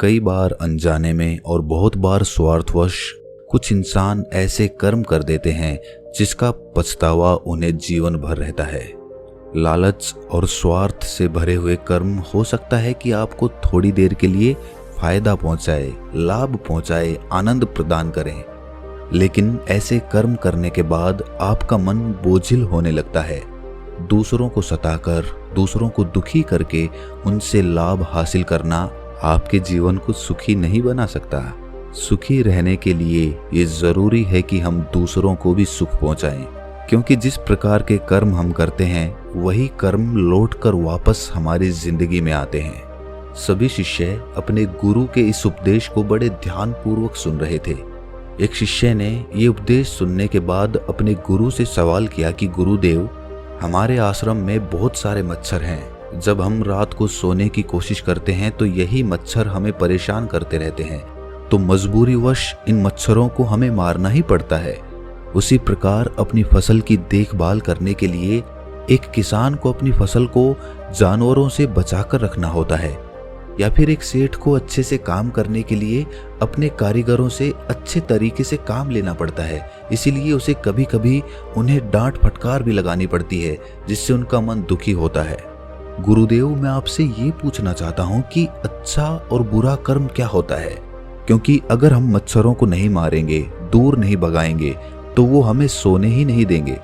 कई बार अनजाने में और बहुत बार स्वार्थवश कुछ इंसान ऐसे कर्म कर देते हैं जिसका पछतावा उन्हें जीवन भर रहता है। लालच और स्वार्थ से भरे हुए कर्म हो सकता है कि आपको थोड़ी देर के लिए फायदा पहुंचाए, लाभ पहुंचाए, आनंद प्रदान करें, लेकिन ऐसे कर्म करने के बाद आपका मन बोझिल होने लगता है। दूसरों को सताकर, दूसरों को दुखी करके उनसे लाभ हासिल करना आपके जीवन को सुखी नहीं बना सकता। सुखी रहने के लिए ये जरूरी है कि हम दूसरों को भी सुख पहुंचाएं, क्योंकि जिस प्रकार के कर्म हम करते हैं वही कर्म लौटकर वापस हमारी जिंदगी में आते हैं। सभी शिष्य अपने गुरु के इस उपदेश को बड़े ध्यानपूर्वक सुन रहे थे। एक शिष्य ने ये उपदेश सुनने के बाद अपने गुरु से सवाल किया कि गुरुदेव, हमारे आश्रम में बहुत सारे मच्छर हैं। जब हम रात को सोने की कोशिश करते हैं तो यही मच्छर हमें परेशान करते रहते हैं, तो मजबूरीवश इन मच्छरों को हमें मारना ही पड़ता है। उसी प्रकार अपनी फसल की देखभाल करने के लिए एक किसान को अपनी फसल को जानवरों से बचाकर रखना होता है, या फिर एक सेठ को अच्छे से काम करने के लिए अपने कारीगरों से अच्छे तरीके से काम लेना पड़ता है। इसीलिए उसे कभी कभी उन्हें डांट फटकार भी लगानी पड़ती है, जिससे उनका मन दुखी होता है। गुरुदेव, मैं आपसे ये पूछना चाहता हूँ कि अच्छा और बुरा कर्म क्या होता है, क्योंकि अगर हम मच्छरों को नहीं मारेंगे, दूर नहीं भगाएंगे, तो वो हमें सोने ही नहीं देंगे।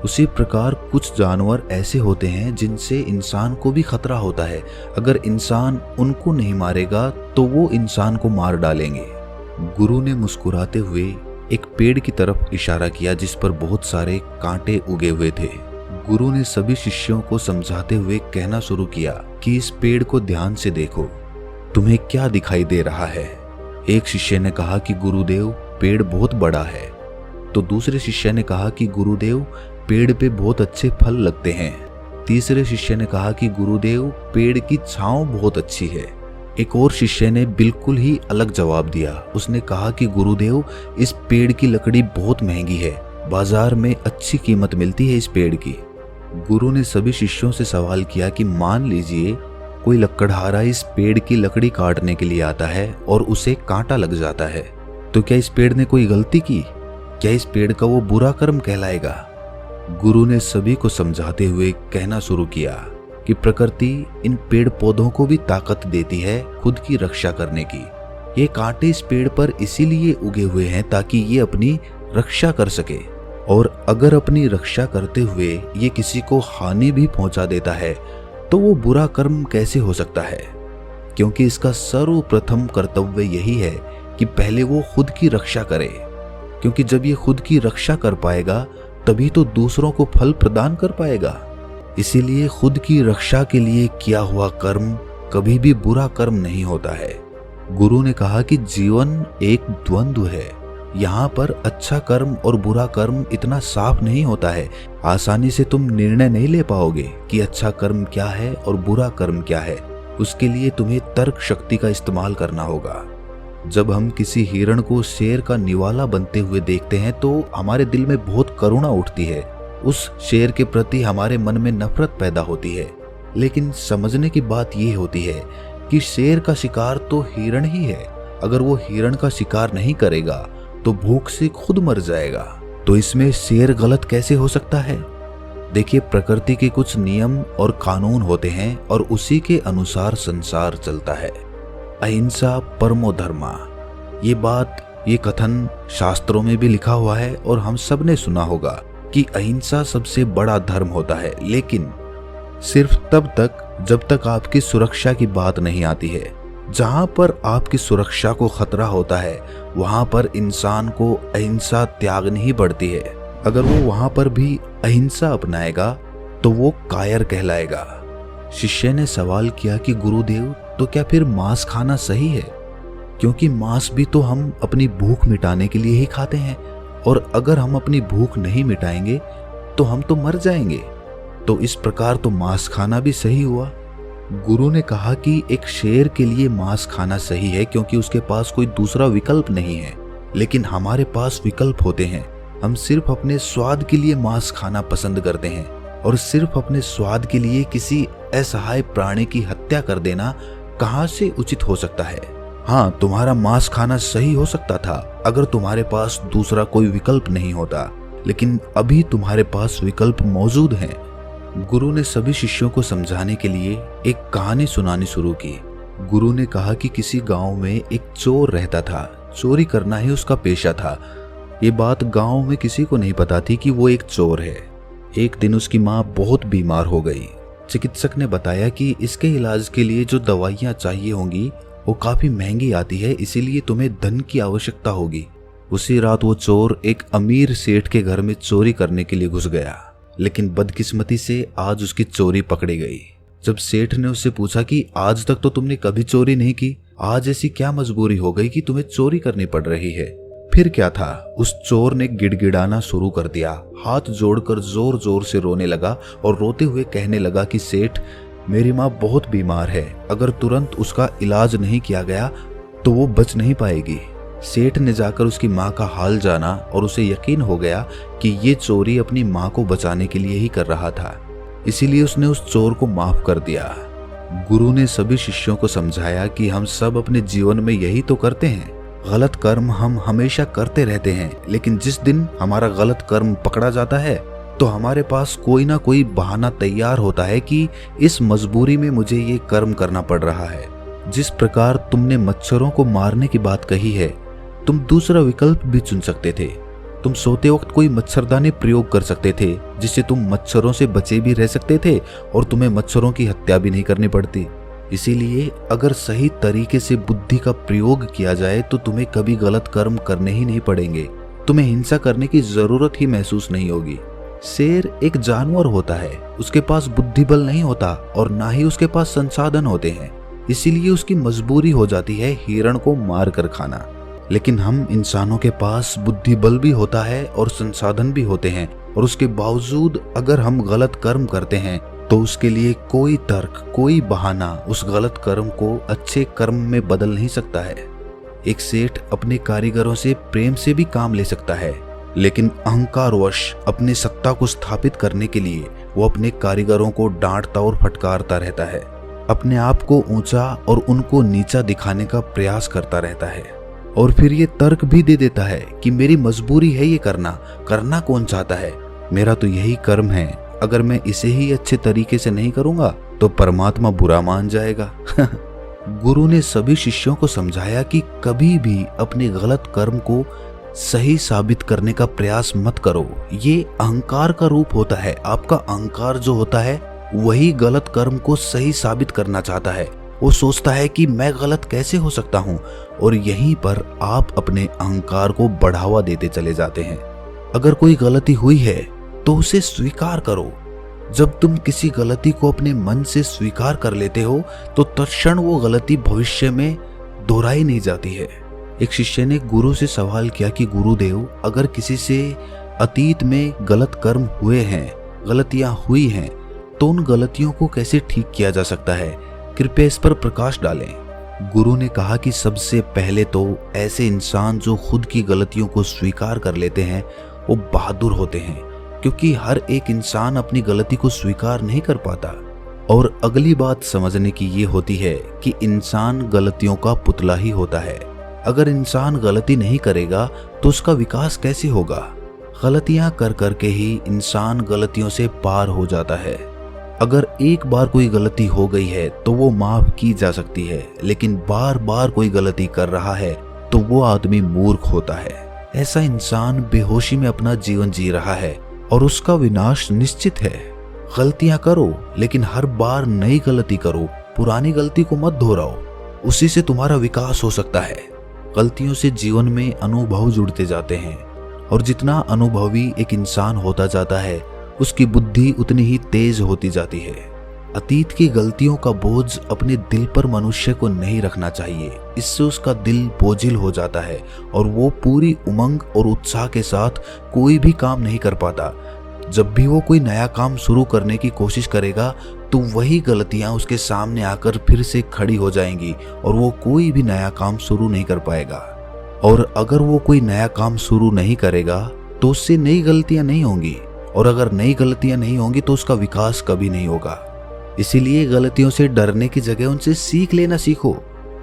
उसी प्रकार कुछ जानवर ऐसे होते हैं जिनसे इंसान को भी खतरा होता है। अगर इंसान उनको नहीं मारेगा तो वो इंसान को मार डालेंगे। गुरु ने मुस्कुराते हुए एक पेड़ की तरफ इशारा किया जिस पर बहुत सारे कांटे उगे हुए थे। गुरु ने सभी शिष्यों को समझाते हुए कहना शुरू किया कि इस पेड़ को ध्यान से देखो, तुम्हें क्या दिखाई दे रहा है। एक शिष्य ने कहा कि गुरुदेव, पेड़ बहुत बड़ा है। तो दूसरे शिष्य ने कहा कि गुरुदेव, पेड़ पे बहुत अच्छे फल लगते हैं। तीसरे शिष्य ने कहा कि गुरुदेव, पेड़ की छांव बहुत अच्छी है। एक और शिष्य ने बिल्कुल ही अलग जवाब दिया। उसने कहा कि गुरुदेव, इस पेड़ की लकड़ी बहुत महंगी है, बाजार में अच्छी कीमत मिलती है इस पेड़ की। गुरु ने सभी शिष्यों से सवाल किया कि मान लीजिए कोई लकड़हारा इस पेड़ की लकड़ी काटने के लिए आता है और उसे कांटा लग जाता है, तो क्या इस पेड़ ने कोई गलती की? क्या इस पेड़ का वो बुरा कर्म कहलाएगा? गुरु ने सभी को समझाते हुए कहना शुरू किया कि प्रकृति इन पेड़ पौधों को भी ताकत देती है खुद की रक्षा करने की। ये कांटे इस पेड़ पर इसीलिए उगे हुए हैं ताकि ये अपनी रक्षा कर सके, और अगर अपनी रक्षा करते हुए ये किसी को हानि भी पहुंचा देता है तो वो बुरा कर्म कैसे हो सकता है? क्योंकि इसका सर्वप्रथम कर्तव्य यही है कि पहले वो खुद की रक्षा करे, क्योंकि जब ये खुद की रक्षा कर पाएगा तभी तो दूसरों को फल प्रदान कर पाएगा। इसीलिए खुद की रक्षा के लिए किया हुआ कर्म कभी भी बुरा कर्म नहीं होता है। गुरु ने कहा कि जीवन एक द्वंद्व है। यहाँ पर अच्छा कर्म और बुरा कर्म इतना साफ नहीं होता है। आसानी से तुम निर्णय नहीं ले पाओगे कि अच्छा कर्म क्या है और बुरा कर्म क्या है। उसके लिए तुम्हें तर्क शक्ति का इस्तेमाल करना होगा। जब हम किसी हिरण को शेर का निवाला बनते हुए देखते हैं तो हमारे दिल में बहुत करुणा उठती है। उस शेर के प्रति हमारे मन में नफरत पैदा होती है। लेकिन समझने की बात यह होती है कि शेर का शिकार तो हिरण ही है। अगर वो हिरण का शिकार नहीं करेगा तो भूख से खुद मर जाएगा। तो इसमें शेर गलत कैसे हो सकता है? देखिए, प्रकृति के कुछ नियम और कानून होते हैं और उसी के अनुसार संसार चलता है। अहिंसा परमो धर्मा, ये कथन शास्त्रों में भी लिखा हुआ है और हम सब ने सुना होगा कि अहिंसा सबसे बड़ा धर्म होता है, लेकिन सिर्फ तब तक जब तक आपकी सुरक्षा की बात नहीं आती है। जहां पर आपकी सुरक्षा को खतरा होता है वहां पर इंसान को अहिंसा त्यागनी ही पड़ती है। अगर वो वहां पर भी अहिंसा अपनाएगा तो वो कायर कहलाएगा। शिष्य ने सवाल किया कि गुरुदेव, तो क्या फिर मांस खाना सही है? क्योंकि मांस भी तो हम अपनी भूख मिटाने के लिए ही खाते हैं, और अगर हम अपनी भूख नहीं मिटाएंगे तो हम तो मर जाएंगे। तो इस प्रकार तो मांस खाना भी सही हुआ। गुरु ने कहा कि एक शेर के लिए मांस खाना सही है क्योंकि उसके पास कोई दूसरा विकल्प नहीं है, लेकिन हमारे पास विकल्प होते हैं। हम सिर्फ अपने स्वाद के लिए मांस खाना पसंद करते हैं, और सिर्फ अपने स्वाद के लिए किसी असहाय प्राणी की हत्या कर देना कहां से उचित हो सकता है? हाँ, तुम्हारा मांस खाना सही हो सकता था अगर तुम्हारे पास दूसरा कोई विकल्प नहीं होता, लेकिन अभी तुम्हारे पास विकल्प मौजूद हैं। गुरु ने सभी शिष्यों को समझाने के लिए एक कहानी सुनानी शुरू की। गुरु ने कहा कि किसी गांव में एक चोर रहता था। चोरी करना ही उसका पेशा था। ये बात गांव में किसी को नहीं पता थी कि वो एक चोर है। एक दिन उसकी माँ बहुत बीमार हो गई। चिकित्सक ने बताया कि इसके इलाज के लिए जो दवाइयाँ चाहिए होंगी वो काफी महंगी आती है, इसीलिए तुम्हें धन की आवश्यकता होगी। उसी रात वो चोर एक अमीर सेठ के घर में चोरी करने के लिए घुस गया, लेकिन बदकिस्मती से आज उसकी चोरी पकड़ी गई। जब सेठ ने उससे पूछा कि आज तक तो तुमने कभी चोरी नहीं की, आज ऐसी क्या मजबूरी हो गई कि तुम्हें चोरी करनी पड़ रही है? फिर क्या था? उस चोर ने गिड़गिड़ाना शुरू कर दिया, हाथ जोड़कर जोर जोर से रोने लगा और रोते हुए कहने लगा कि सेठ, मेरी माँ बहुत बीमार है, अगर तुरंत उसका इलाज नहीं किया गया तो वो बच नहीं पाएगी। सेठ ने जाकर उसकी माँ का हाल जाना और उसे यकीन हो गया कि ये चोरी अपनी माँ को बचाने के लिए ही कर रहा था, इसीलिए उसने उस चोर को माफ कर दिया। गुरु ने सभी शिष्यों को समझाया कि हम सब अपने जीवन में यही तो करते हैं। गलत कर्म हम हमेशा करते रहते हैं, लेकिन जिस दिन हमारा गलत कर्म पकड़ा जाता है तो हमारे पास कोई ना कोई बहाना तैयार होता है कि इस मजबूरी में मुझे ये कर्म करना पड़ रहा है। जिस प्रकार तुमने मच्छरों को मारने की बात कही है, तुम दूसरा विकल्प भी चुन सकते थे। तुम सोते वक्त कोई मच्छरदानी प्रयोग कर सकते थे, जिससे तुम मच्छरों से बचे भी रह सकते थे और तुम्हें मच्छरों की हत्या भी नहीं करनी पड़ती। इसीलिए अगर सही तरीके से बुद्धि का प्रयोग किया जाए तो तुम्हें कभी गलत कर्म करने ही नहीं पड़ेंगे। तुम्हें हिंसा करने की जरूरत ही महसूस नहीं होगी। शेर एक जानवर होता है, उसके पास बुद्धि बल नहीं होता और ना ही उसके पास संसाधन होते हैं, इसीलिए उसकी मजबूरी हो जाती है हिरण को मार कर खाना। लेकिन हम इंसानों के पास बुद्धि बल भी होता है और संसाधन भी होते हैं, और उसके बावजूद अगर हम गलत कर्म करते हैं तो उसके लिए कोई तर्क, कोई बहाना उस गलत कर्म को अच्छे कर्म में बदल नहीं सकता है। एक सेठ अपने कारीगरों से प्रेम से भी काम ले सकता है, लेकिन अहंकारवश अपनी सत्ता को स्थापित करने के लिए वो अपने कारीगरों को डांटता और फटकारता रहता है, अपने आप को ऊंचा और उनको नीचा दिखाने का प्रयास करता रहता है, और फिर ये तर्क भी दे देता है कि मेरी मजबूरी है ये करना कौन चाहता है, मेरा तो यही कर्म है, अगर मैं इसे ही अच्छे तरीके से नहीं करूंगा तो परमात्मा बुरा मान जाएगा। गुरु ने सभी शिष्यों को समझाया कि कभी भी अपने गलत कर्म को सही साबित करने का प्रयास मत करो। ये अहंकार का रूप होता है। आपका अहंकार जो होता है वही गलत कर्म को सही साबित करना चाहता है। वो सोचता है कि मैं गलत कैसे हो सकता हूँ, और यहीं पर आप अपने अहंकार को बढ़ावा देते चले जाते हैं। अगर कोई गलती हुई है तो उसे स्वीकार करो। जब तुम किसी गलती को अपने मन से स्वीकार कर लेते हो तो तत्क्षण वो गलती भविष्य में दोहराई नहीं जाती है। एक शिष्य ने गुरु से सवाल किया कि गुरुदेव, अगर किसी से अतीत में गलत कर्म हुए हैं, गलतियां हुई हैं, तो उन गलतियों को कैसे ठीक किया जा सकता है? कृपया इस पर प्रकाश डालें। गुरु ने कहा कि सबसे पहले तो ऐसे इंसान जो खुद की गलतियों को स्वीकार कर लेते हैं वो बहादुर होते हैं, क्योंकि हर एक इंसान अपनी गलती को स्वीकार नहीं कर पाता। और अगली बात समझने की ये होती है कि इंसान गलतियों का पुतला ही होता है। अगर इंसान गलती नहीं करेगा तो उसका विकास कैसे होगा? गलतियां कर करके ही इंसान गलतियों से पार हो जाता है। अगर एक बार कोई गलती हो गई है तो वो माफ की जा सकती है, लेकिन बार बार कोई गलती कर रहा है तो वो आदमी मूर्ख होता है। ऐसा इंसान बेहोशी में अपना जीवन जी रहा है और उसका विनाश निश्चित है। गलतियां करो, लेकिन हर बार नई गलती करो, पुरानी गलती को मत दोहराओ, उसी से तुम्हारा विकास हो सकता है। गलतियों से जीवन में अनुभव जुड़ते जाते हैं, और जितना अनुभवी एक इंसान होता जाता है उसकी बुद्धि उतनी ही तेज होती जाती है। अतीत की गलतियों का बोझ अपने दिल पर मनुष्य को नहीं रखना चाहिए, इससे उसका दिल बोझिल हो जाता है और वो पूरी उमंग और उत्साह के साथ कोई भी काम नहीं कर पाता। जब भी वो कोई नया काम शुरू करने की कोशिश करेगा तो वही गलतियां उसके सामने आकर फिर से खड़ी हो जाएंगी और वो कोई भी नया काम शुरू नहीं कर पाएगा। और अगर वो कोई नया काम शुरू नहीं करेगा तो उससे नई गलतियां नहीं होंगी, और अगर नई गलतियां नहीं होंगी तो उसका विकास कभी नहीं होगा। इसीलिए गलतियों से डरने की जगह उनसे सीख लेना सीखो।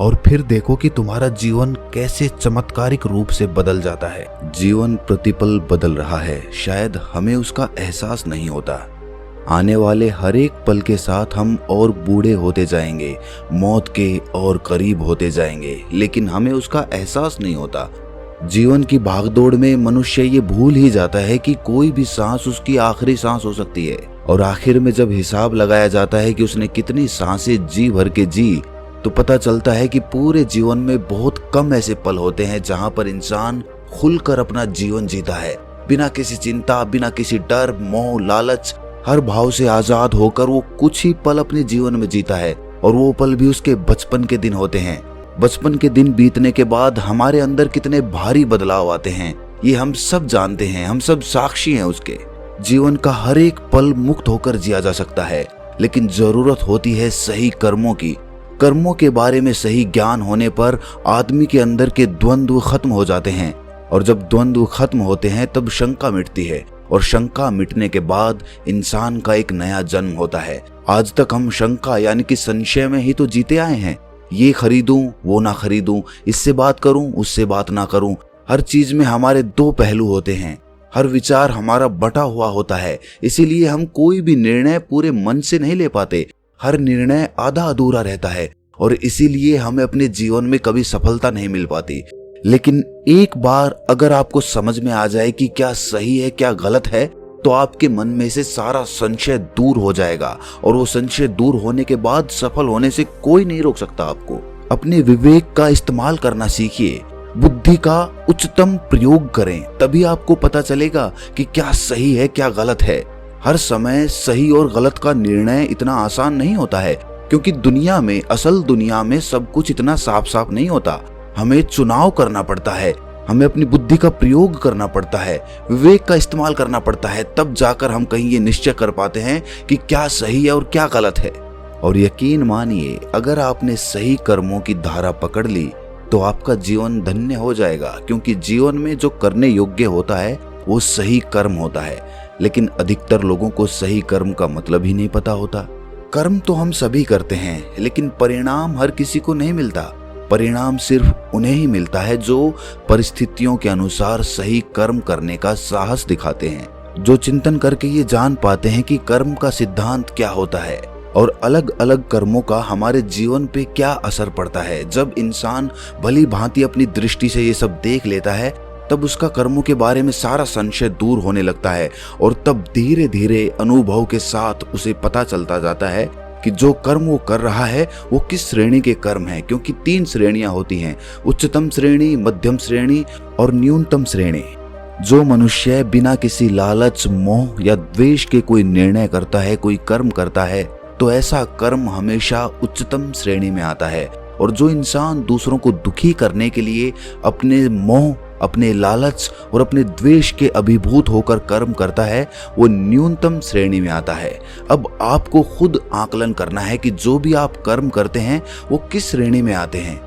और फिर देखो कि तुम्हारा जीवन कैसे चमत्कारिक रूप से बदल जाता है। जीवन प्रतिपल बदल रहा है, शायद हमें उसका एहसास नहीं होता। आने वाले हर एक पल के साथ हम और बूढ़े होते जाएंगे, मौत के और करीब होते जाएंगे, लेकिन हमें उसका एहसास नहीं होता। जीवन की भागदौड़ में मनुष्य ये भूल ही जाता है कि कोई भी सांस उसकी आखिरी सांस हो सकती है। और आखिर में जब हिसाब लगाया जाता है कि उसने कितनी सांसें जी भर के जी, तो पता चलता है कि पूरे जीवन में बहुत कम ऐसे पल होते हैं जहां पर इंसान खुलकर अपना जीवन जीता है, बिना किसी चिंता, बिना किसी डर, मोह, लालच, हर भाव से आजाद होकर वो कुछ ही पल अपने जीवन में जीता है। और वो पल भी उसके बचपन के दिन होते हैं। बचपन के दिन बीतने के बाद हमारे अंदर कितने भारी बदलाव आते हैं, ये हम सब जानते हैं, हम सब साक्षी हैं उसके। जीवन का हर एक पल मुक्त होकर जिया जा सकता है, लेकिन जरूरत होती है सही कर्मों की। कर्मों के बारे में सही ज्ञान होने पर आदमी के अंदर के द्वंद्व खत्म हो जाते हैं, और जब द्वंद्व खत्म होते हैं तब शंका मिटती है, और शंका मिटने के बाद इंसान का एक नया जन्म होता है। आज तक हम शंका यानी कि संशय में ही तो जीते आए हैं। ये खरीदूं, वो ना खरीदूं, इससे बात करूं, उससे बात ना करूं। हर चीज में हमारे दो पहलू होते हैं, हर विचार हमारा बटा हुआ होता है। इसीलिए हम कोई भी निर्णय पूरे मन से नहीं ले पाते, हर निर्णय आधा अधूरा रहता है, और इसीलिए हमें अपने जीवन में कभी सफलता नहीं मिल पाती। लेकिन एक बार अगर आपको समझ में आ जाए कि क्या सही है क्या गलत है, तो आपके मन में से सारा संशय दूर हो जाएगा, और वो संशय दूर होने के बाद सफल होने से कोई नहीं रोक सकता आपको। अपने विवेक का इस्तेमाल करना सीखिए, बुद्धि का उच्चतम प्रयोग करें, तभी आपको पता चलेगा कि क्या सही है क्या गलत है। हर समय सही और गलत का निर्णय इतना आसान नहीं होता है, क्योंकि दुनिया में, असल दुनिया में सब कुछ इतना साफ साफ नहीं होता। हमें चुनाव करना पड़ता है, हमें अपनी बुद्धि का प्रयोग करना पड़ता है, विवेक का इस्तेमाल करना पड़ता है, तब जाकर हम कहीं ये निश्चय कर पाते हैं कि क्या सही है और क्या गलत है। और यकीन मानिए, अगर आपने सही कर्मों की धारा पकड़ ली तो आपका जीवन धन्य हो जाएगा, क्योंकि जीवन में जो करने योग्य होता है वो सही कर्म होता है। लेकिन अधिकतर लोगों को सही कर्म का मतलब ही नहीं पता होता। कर्म तो हम सभी करते हैं, लेकिन परिणाम हर किसी को नहीं मिलता। परिणाम सिर्फ उन्हें ही मिलता है जो परिस्थितियों के अनुसार सही कर्म करने का साहस दिखाते हैं, जो चिंतन करके ये जान पाते हैं कि कर्म का सिद्धांत क्या होता है और अलग अलग कर्मों का हमारे जीवन पे क्या असर पड़ता है। जब इंसान भली भांति अपनी दृष्टि से ये सब देख लेता है, तब उसका कर्मों के बारे में सारा संशय दूर होने लगता है, और तब धीरे धीरे अनुभव के साथ उसे पता चलता जाता है कि जो कर्म वो कर रहा है वो किस श्रेणी के कर्म है। क्योंकि 3 श्रेणियां होती हैं, उच्चतम श्रेणी, मध्यम श्रेणी और न्यूनतम श्रेणी। जो मनुष्य बिना किसी लालच, मोह या द्वेष के कोई निर्णय करता है, कोई कर्म करता है, तो ऐसा कर्म हमेशा उच्चतम श्रेणी में आता है। और जो इंसान दूसरों को दुखी करने के लिए अपने मोह, अपने लालच और अपने द्वेष के अभिभूत होकर कर्म करता है, वो न्यूनतम श्रेणी में आता है। अब आपको खुद आकलन करना है कि जो भी आप कर्म करते हैं वो किस श्रेणी में आते हैं,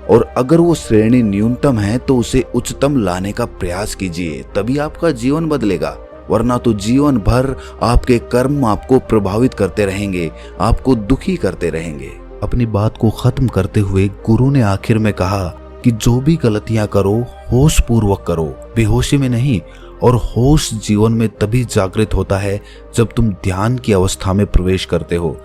और अगर वो श्रेणी न्यूनतम है तो उसे उच्चतम लाने का प्रयास कीजिए, तभी आपका जीवन बदलेगा। वरना तो जीवन भर आपके कर्म आपको प्रभावित करते रहेंगे, आपको दुखी करते रहेंगे। अपनी बात को खत्म करते हुए गुरु ने आखिर में कहा कि जो भी गलतियां करो होश पूर्वक करो, बेहोशी में नहीं। और होश जीवन में तभी जागृत होता है जब तुम ध्यान की अवस्था में प्रवेश करते हो।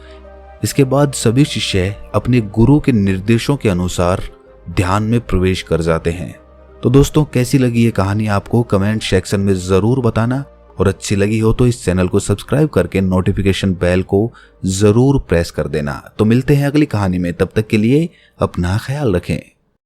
इसके बाद सभी शिष्य अपने गुरु के निर्देशों के अनुसार ध्यान में प्रवेश कर जाते हैं। तो दोस्तों, कैसी लगी ये कहानी आपको कमेंट सेक्शन में जरूर बताना, और अच्छी लगी हो तो इस चैनल को सब्सक्राइब करके नोटिफिकेशन बेल को जरूर प्रेस कर देना। तो मिलते हैं अगली कहानी में, तब तक के लिए अपना ख्याल रखें।